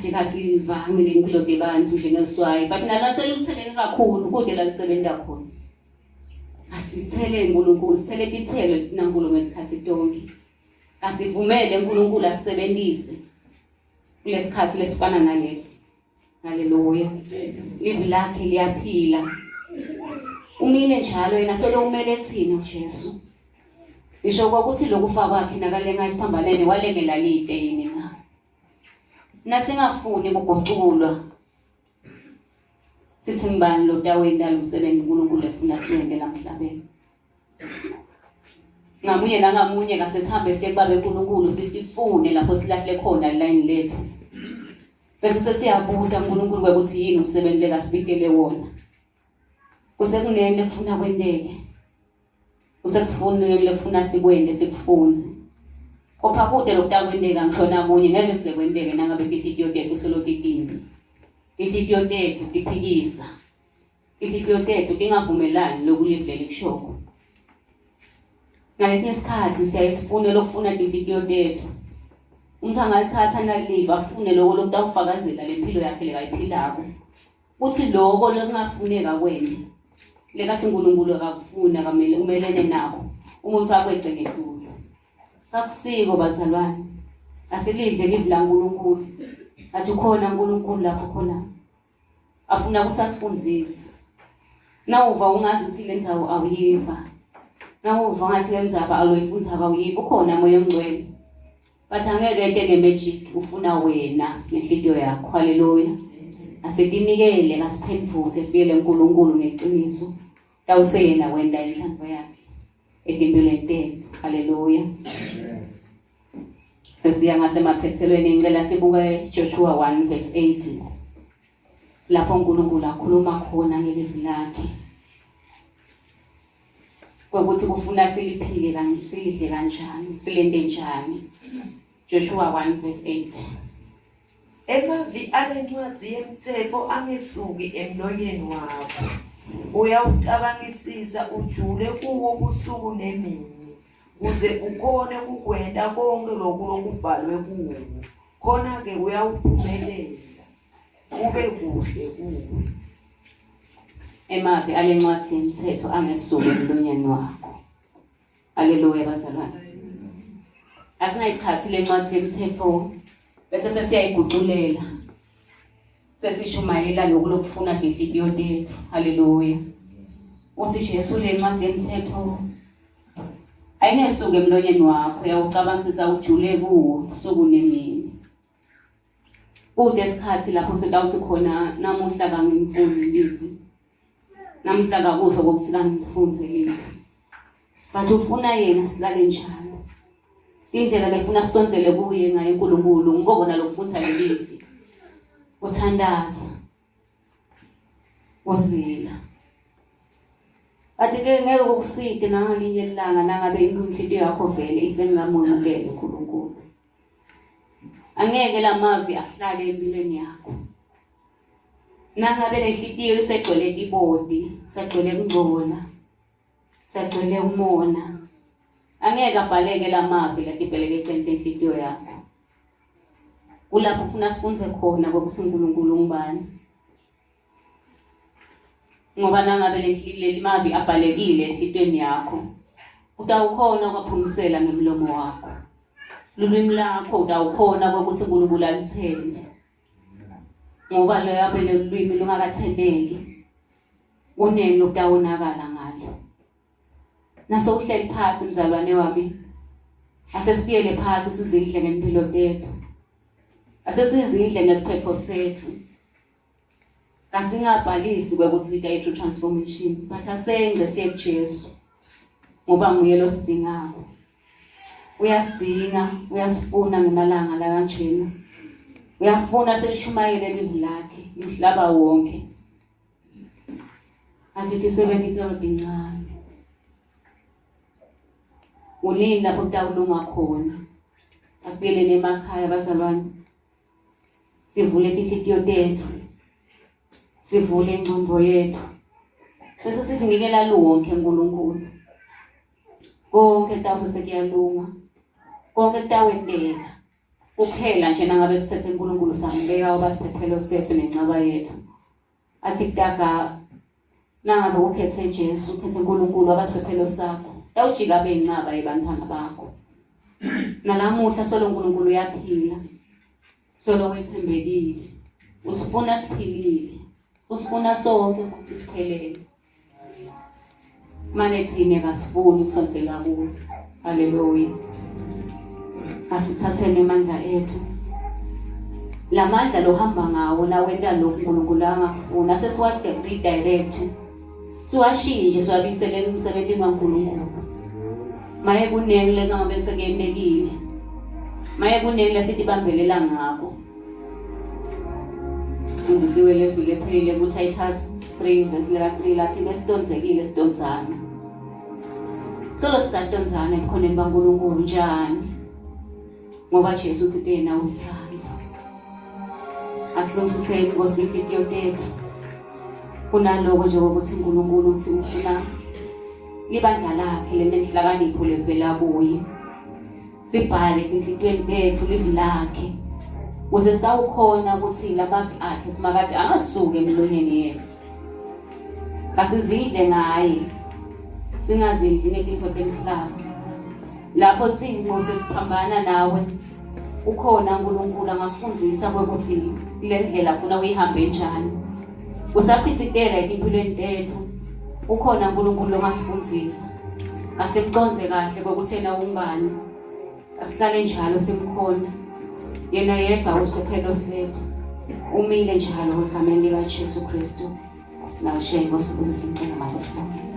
kade kasivanga lempilo debantu njengeswayi but nalaselutheleke kakhulu kude la lisebenza khona asithele uNkulunkulu sithele tithelo naNkulunkulu ngesikhathi tonke asivumele uNkulunkulu asisebenzise kulesikhathi lesifana nalesi haleluya livi lakhe liyaphila umile njalo yena solo umele thina uJesu isho ukuthi lokufa kwakhe nakalenga isiphambanene walengela lite yini na nasingafuni ukuguculwa sithi ngibani lo tawenda umsebenzi uNkulunkulu efuna siwende la emhlabeni ngamunye nangamunye kase sihambe siye kubabe uNkulunkulu sifune lapho silahle khona line lethu bese sesiyabuta uNkulunkulu ukuthi yini umsebenzi lekasibikele wona kusekunene kufuna kwendeke kusekufuna sikwende sikufunze kopha kude lokudakwendeka ngishona munye ngeke kusekwendeke nangabe inhliziyo yethu solotitimbi inhliziyo yethu iphikisa inhliziyo yethu ingavumelani lokulivela kushoko ngalesinye isikhathi siyayisifune lokufuna inhliziyo yethu umuntu angalithatha naliva afune lokho lokutawufakazela lempilo yakhe lekayiphilako uthi lokho lokungafuneka kwena lekathi uNkulunkulu akakufuna kamele umelene nako umuntu akwethe ngedulo kakusiko bazalwane asilidle livi la uNkulunkulu athi ukhona uNkulunkulu lapho khona afuna ukuthi asifundzise nawuva ungazi ukuthi lenzawo awuyiva nawuva ngathi lenzaba aloyifunza awuyiva ukhona moya ongcwele bathi angeke ente nge-magic ufuna wena nenhliziyo yakho haleluya asikunikele kasiphendvuke sibiyele uNkulunkulu ngeqiniso tawuseyena wenda inhlamvu yakhe etimpilweni tethu haleluya sesiya ngasemaphethelweni ngicela sibuke Joshua 1:8 lapho uNkulunkulu akhuluma khona ngelivi lakhe ukuthi kufuna siliphile silidle kanjani silende njani Joshua 1:8 Emavi alencwadi yemthetho angesuki emlonyeni wakho uyawucabangisisa ujule kuwo busuku nemini uze ukhone kukwenda konke lokhu lokubhalwe kuwo khona ke uyawuphumelela ube kuhle kuwe emavi alencwadi yemthetho angesuki emlonyeni wakho haleluya bazalwane asingayithathi lencwadi yemthetho bese sesiyayiguculela sesishumayela lokufuna inhliziyo yethu haleluya uthi Jesu lencwadi yemthetho ayingesuke emlonyeni wakho uyawucabangisisa ujule kuwo usuku nemini kude isikhathi lapho sitawuthi khona namuhla kangimfundi livi namuhla kakusho ukuthi kangifunze livi but ufuna yena silale njalo indlela lefuna sisonzele kuye ngaye uNkulunkulu ngikubona lokufutha lelivi uthandaza uzila athi ke ngeke ukuside nangalinye ilanga nangabe inhliziyo yakho vele isengamukele uNkulunkulu angeke lamavi ahlale empilweni yakho nangabe lenhliziyo isegcwele ibodi segcwele kungcola segcwele umona angeke abhaleke lamavi latibheleke eceleni enhliziyo yakho kulapho ufuna sifunze khona ukuthi uNkulunkulu ngubani ngoba nangabe leli mavi abhalekile enhlizweni yakho utawukhona ukuphumisela ngemlomo wakho lulwimi lakho utawukhona ukuthi uNkulunkulu alithele ngoba lo yabe lolwimi lungakathendeki unene lokutawonakala ngalo naso uhleli phansi mzalwane wami asesibiyele phansi sizidle ngempilo tethu asesizidle ngesiphetho sethu kasingabhalisi ukuthi sitayithu transformation but asenze siye kuJesu ngoba nguye lo sidingayo uyasinga uyasifuna ngemalanga la kanjena uyafuna selishumayele livi lakhe umhlaba wonke athi 70 dincane unini lapho kutawulunga khona asibiyelene emakhaya bazalwane sivule inhliziyo tethu sivule ingqondo yethu bese sithi ngikela lonke uNkulunkulu konke tawuse sekuyalunga konke tawendeka kuphela nje nangabe sithethe uNkulunkulu sambeka wabasiphephelo sethu nenqaba yethu athi gaga nangabe ukhethe Jesu ukhethe uNkulunkulu wabasiphephelo sakho awujika benqaba ebantwana bakho nalamuhla solo uNkulunkulu uyaphila solo wethembekile usifuna siphilile usifuna sonke ukuthi siphelele manje thina kasifuni ukusondzela kuwe haleluya asithathene amandla ethu lamandla lohamba ngawo nawenda lokhu uNkulunkulu angakufuna sesiwade redirect siwashinje siwabisele umsebenzi kaNkulunkulu maye kunele ngabe sekemekile maye kunele sithi bambelela ngako sindisiwe levile ephelele kuTitus 3:3 lathi besidonzekile sidonzana solo sisadonzana ekhoneni kaNkulunkulu njani ngoba Jesu uthi tena uthando asilungiseni Nkosi inhliziyo tethu kunaloko nje ukuthi uNkulunkulu uthi ufuna libandla lakhe lenenhlakanipho levela kuye sibhale inhliziyweni tethu livi lakhe ukuze sawukhona ukuthi lamavi akhe simakathi angasuke emlonyeni yethu asizidle ngaye singazidli ngezinto zemhlaba lapho simo sesiphambana nawe ukhona uNkulunkulu angafundisa ukuthi le ndlela afuna uyihambe njani usaphithitela empilweni tethu ukhona uNkulunkulu ongasifundisa asikuconze kahle ukuthi yena ungani asihlale njalo simkhona yena yedwa usiphephelo sethu umile njalo egameni likaJesu Kristu na shengo sibuze simcela manje sibonge